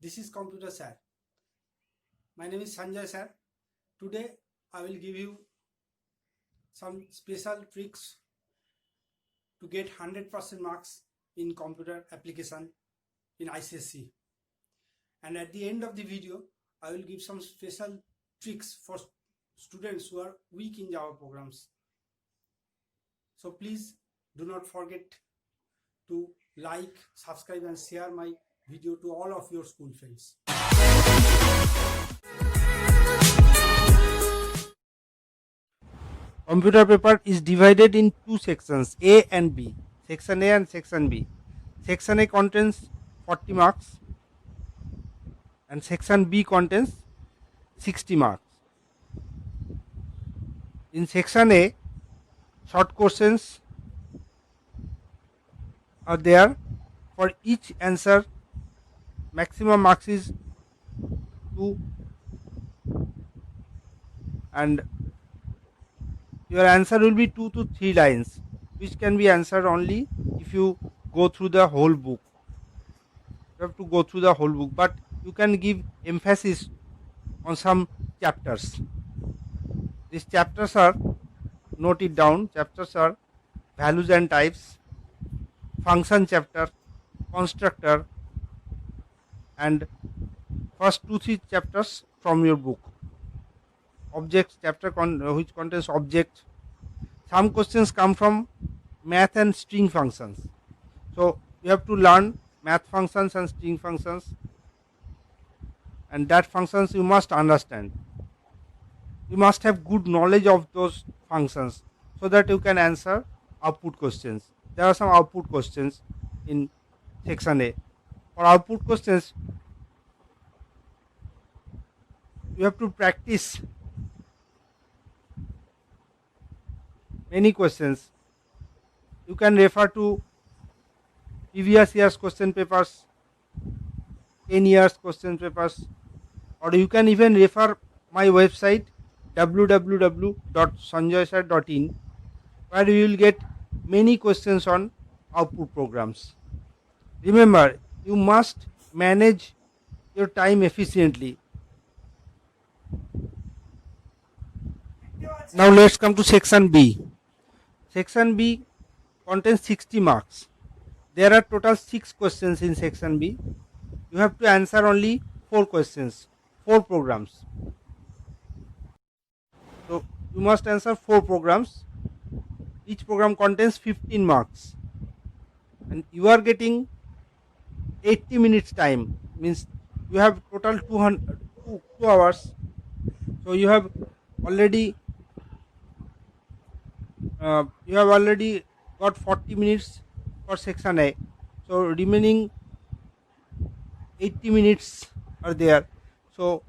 This is Computer Sir. My name is Sanjay Sir. Today I will give you some special tricks to get 100% marks in computer application in ICSE. And at the end of the video, I will give some special tricks for students who are weak in Java programs. So please do not forget to like, subscribe and share my video to all of your school friends. Computer paper is divided in two sections, A and B. Section A and Section B. Section A contains 40 marks and Section B contains 60 marks. In Section A, short questions are there. For each answer, maximum marks is 2, and your answer will be 2 to 3 lines, which can be answered only if you go through the whole book. You have to go through the whole book, but you can give emphasis on some chapters. These chapters are, note it down, chapters are values and types, function chapter, constructor, and first 2-3 chapters from your book. Objects chapter which contains object. Some questions come from math and string functions, so you have to learn math functions and string functions, and that functions you must understand. You must have good knowledge of those functions so that you can answer output questions. There are some output questions in Section A. For output questions, you have to practice many questions. You can refer to previous year's question papers, 10 years question papers, or you can even refer my website www.sanjaysir.in, where you will get many questions on output programs. Remember, you must manage your time efficiently. Now let's come to Section B. Section B contains 60 marks. There are total 6 questions in Section B. You have to answer only 4 questions, 4 programs. So you must answer 4 programs. Each program contains 15 marks. And you are getting 80 minutes time, means you have total 2 hours. So you have already got 40 minutes for Section A. So remaining 80 minutes are there. So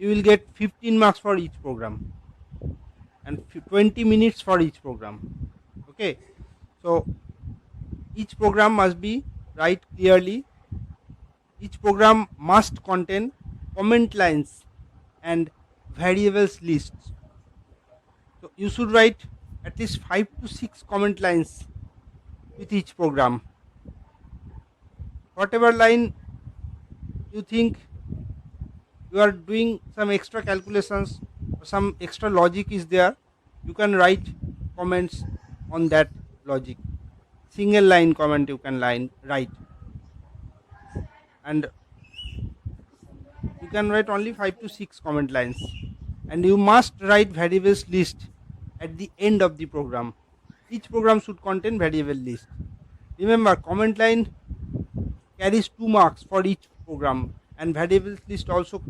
you will get 15 marks for each program and 20 minutes for each program. Okay. So each program must be write clearly. Each program must contain comment lines and variables lists. So you should write at least 5 to 6 comment lines with each program. Whatever line you think you are doing some extra calculations or some extra logic is there, you can write comments on that logic. Single line comment you can write, and you can write only 5 to 6 comment lines, and you must write variables list at the end of the program. Each program should contain variable list. Remember, comment line carries 2 marks for each program, and variables list also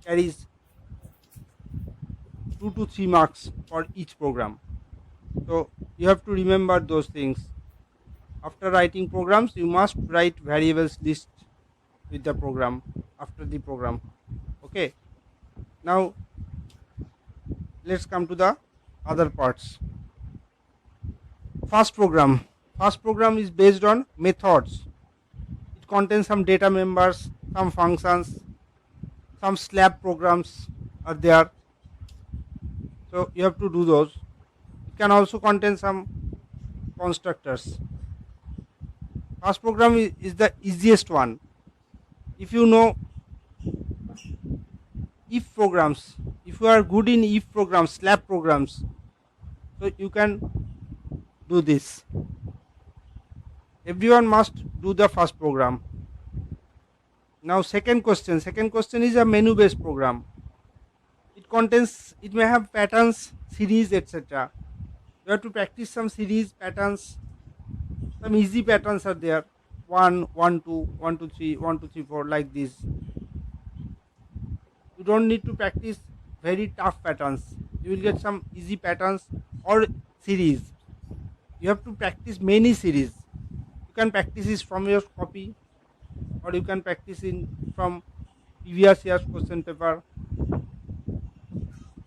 carries 2 to 3 marks for each program. So you have to remember those things. After writing programs, you must write variables list with the program after the program. Okay. Now let's come to the other parts. First program is based on methods. It contains some data members, some functions, some slab programs are there. So you have to do those. It can also contain some constructors. First program is the easiest one. if you know if programs, if you are good in if programs, slab programs, so you can do this. Everyone must do the first program. Now second question is a menu based program. It may have patterns, series, etc. You have to practice some series patterns. Some easy patterns are there, 1 1 2 1 2 3 1 2 3 4, like this. You don't need to practice very tough patterns. You will get some easy patterns or series. You have to practice many series. You can practice this from your copy, or you can practice in from previous year's question paper,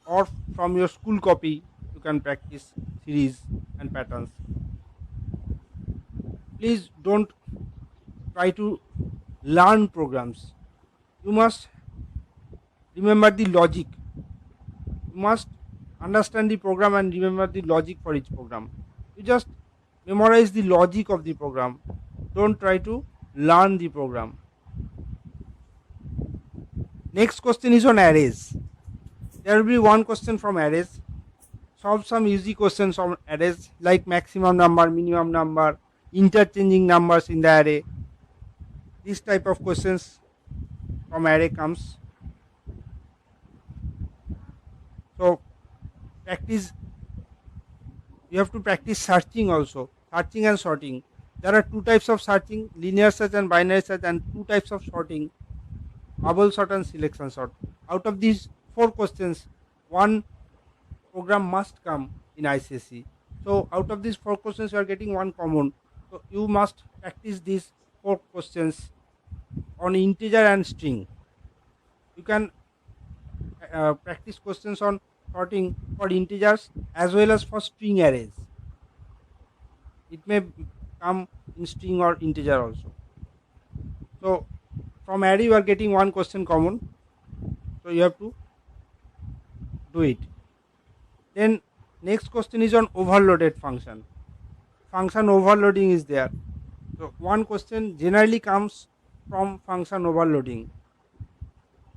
or from your school copy. You can practice series and patterns. Please don't try to learn programs. You must remember the logic. You must understand the program and remember the logic for each program. You just memorize the logic of the program. Don't try to learn the program. Next question is on arrays. There will be one question from arrays. Solve some easy questions on arrays like maximum number, minimum number, interchanging numbers in the array. This type of questions from array comes. So practice. You have to practice searching also, searching and sorting. There are two types of searching, linear search and binary search, and two types of sorting, bubble sort and selection sort. Out of these 4 questions, one program must come in ICSE. So out of these 4 questions, you are getting one common. So you must practice these 4 questions on integer and string. You can practice questions on sorting for integers as well as for string arrays. It may come in string or integer also. So from array you are getting one question common, so you have to do it. Then next question is on overloaded function. Function overloading is there. So one question generally comes from function overloading.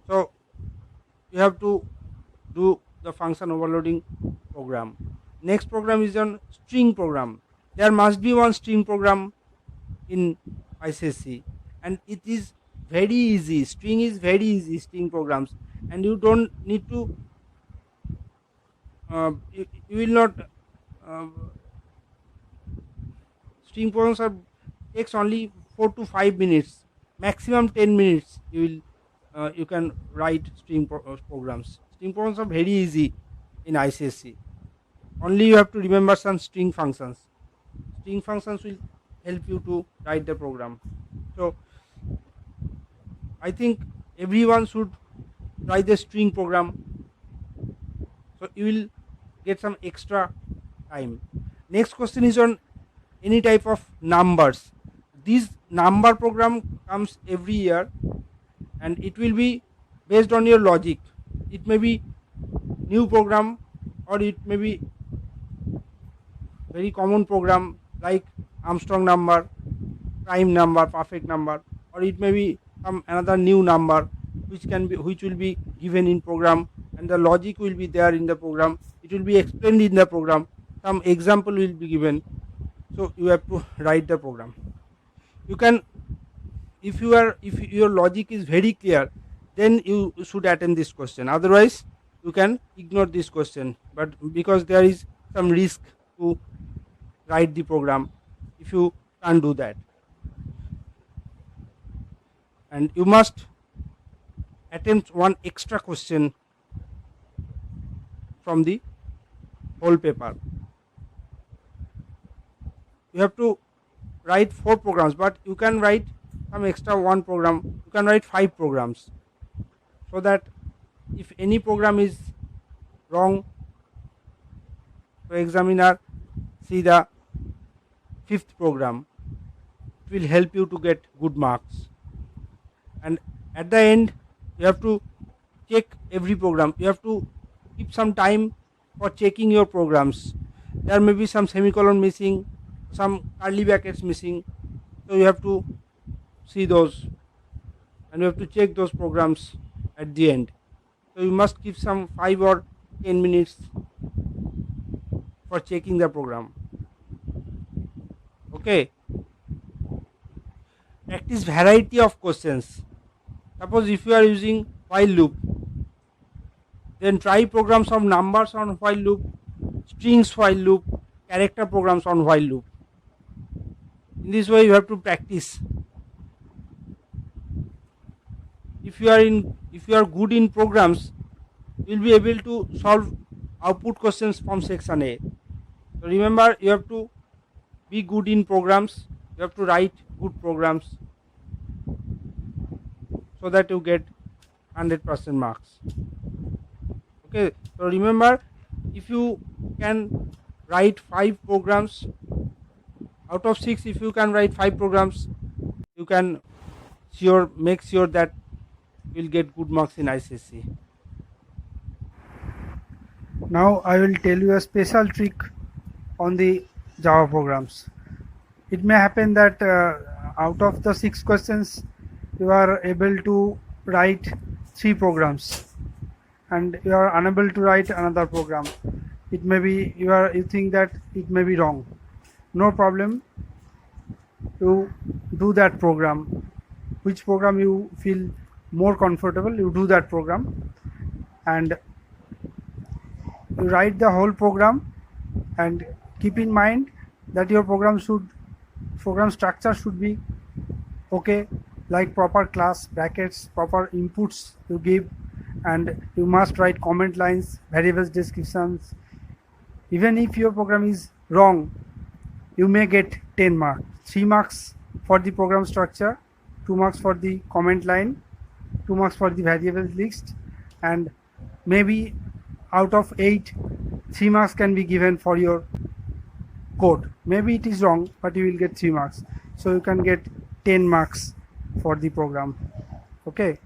So you have to do the function overloading program. Next program is on string program. There must be one string program in ICSE, and it is very easy. String is very easy, string programs, and you don't need to you will not string programs are takes only 4 to 5 minutes, maximum 10 minutes. You can write string programs. String programs are very easy in ICSE. Only you have to remember some string functions. String functions will help you to write the program. So I think everyone should try the string program, so you will get some extra time. Next question is on any type of numbers. This number program comes every year, and it will be based on your logic. It may be new program, or it may be very common program like Armstrong number, prime number, perfect number, or it may be some another new number which will be given in program, and the logic will be there in the program. It will be explained in the program. Some example will be given. So you have to write the program. You can, if your logic is very clear, then you should attempt this question. Otherwise, you can ignore this question. But because there is some risk to write the program, if you can't do that, and you must attempt one extra question from the whole paper. You have to write 4 programs, but you can write some extra one program. You can write 5 programs, so that if any program is wrong, the examiner see the 5th program. It will help you to get good marks. And at the end, you have to check every program. You have to keep some time for checking your programs. There may be some semicolon missing, some curly brackets missing, so you have to see those, and and you have to check those programs at the end. So you must keep some 5 or 10 minutes for checking the program. Okay. Practice variety of questions. Suppose if you are using while loop, then try programs of numbers on while loop, strings while loop, character programs on while loop. In this way you have to practice. If you are good in programs, you will be able to solve output questions from section A. So remember, you have to be good in programs, you have to write good programs so that you get 100% marks. Okay, so remember, if you can write 5 programs out of 6, if you can write 5 programs, you can make sure that you will get good marks in ICSE. Now I will tell you a special trick on the Java programs. It may happen that out of the 6 questions you are able to write 3 programs and you are unable to write another program. It may be you think that it may be wrong. No problem. You do that program. Which program you feel more comfortable, you do that program and you write the whole program, and keep in mind that your program structure should be okay, like proper class, brackets, proper inputs you give, and you must write comment lines, variables descriptions. Even if your program is wrong, you may get 10 marks, 3 marks for the program structure, 2 marks for the comment line, 2 marks for the variables list, and maybe out of 8, 3 marks can be given for your code. Maybe it is wrong, but you will get 3 marks. So you can get 10 marks for the program. Okay.